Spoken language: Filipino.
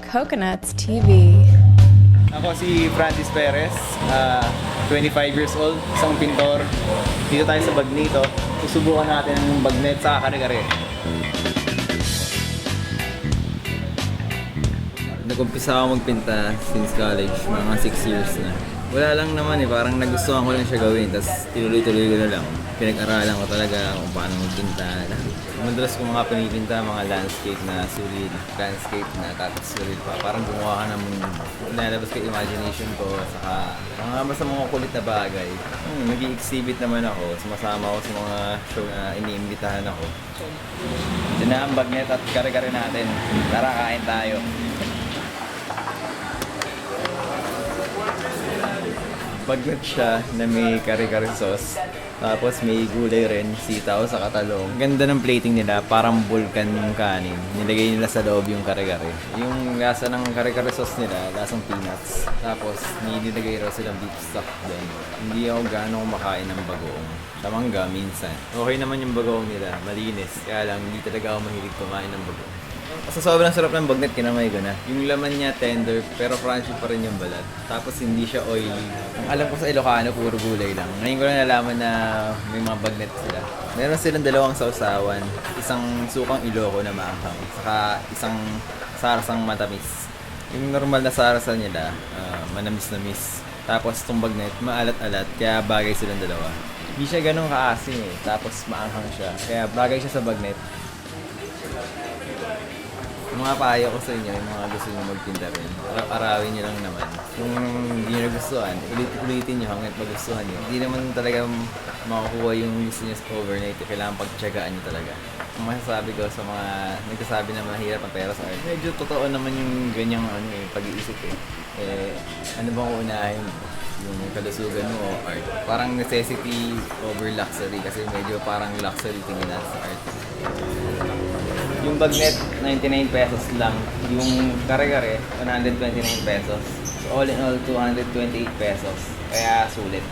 Coconuts TV. Ako si Francis Perez, 25 years old, isang pintor. Dito tayo sa Bagnito. Susubukan natin ang bagnet sa kare-kare. Nag-umpisa ako magpinta since college, mga 6 years na. Wala lang naman parang nagustuhan ko lang siya gawin, tapos tinuloy-tuloy ko na lang. Pinag-aralan ko talaga kung paano magpinta. Madalas ko mga pinipinta, mga landscape na sulit, landscape na tapos sulit pa. Parang gumawa ka ng nalabas ko imagination ko, saka basta mga kulit na bagay. Nag-i-exhibit naman ako, sumasama ako sa mga show na iniimbitahan ako. Ito na ang bagnet at kare-kare natin. Tara, kain tayo. Bagnet siya na may kare-kare sauce. Tapos may gulay rin, sitaw sa katalong. Ganda ng plating nila, parang vulkan yung kanin. Nilagay nila sa loob yung kare-kare. Yung lasa ng kare-kare sauce nila, lasang peanuts. Tapos may nilagay raw silang beef stock doon. Hindi ako gano'ng kumakain ng bagoong. Tamangga minsan. Okay naman yung bagoong nila, malinis. Kaya lang, hindi talaga ako mahilig kumain ng bagoong. Sa sobrang sarap ng bagnet, kinamay ko na. Yung laman niya tender, pero crunchy pa rin yung balat. Tapos hindi siya oily. Ang alam ko sa Ilocano, puro gulay lang. Ngayon ko lang nalaman na may mga bagnet sila. Meron silang dalawang sausawan. Isang sukang Iloco na maanghang, saka isang sarasang matamis. Yung normal na sarasa nila, manamis-namis. Tapos itong bagnet, maalat-alat, kaya bagay silang dalawa. Hindi siya ganun kaasim tapos maanghang siya. Kaya bagay siya sa bagnet. Yung mga payo ko sa inyo, yung mga gusto nyo magtinda rin, arawin nyo lang naman. Kung hindi nyo nagustuhan, ulitin nyo hanggang magustuhan nyo. Hindi naman talaga makukuha yung gusto nyo overnight, kailangan pagtiyagaan nyo talaga. Ang masasabi ko sa mga nagsasabi na mahirap ang pera sa art, medyo totoo naman yung ganyang pag-iisip ano bang unahin? Yung kalusugan mo o art? Parang necessity over luxury kasi medyo parang luxury tingin natin sa art. Yung bagnet, 99 pesos lang. Yung kare-kare, 129 pesos. So all in all, 228 pesos. Kaya sulit.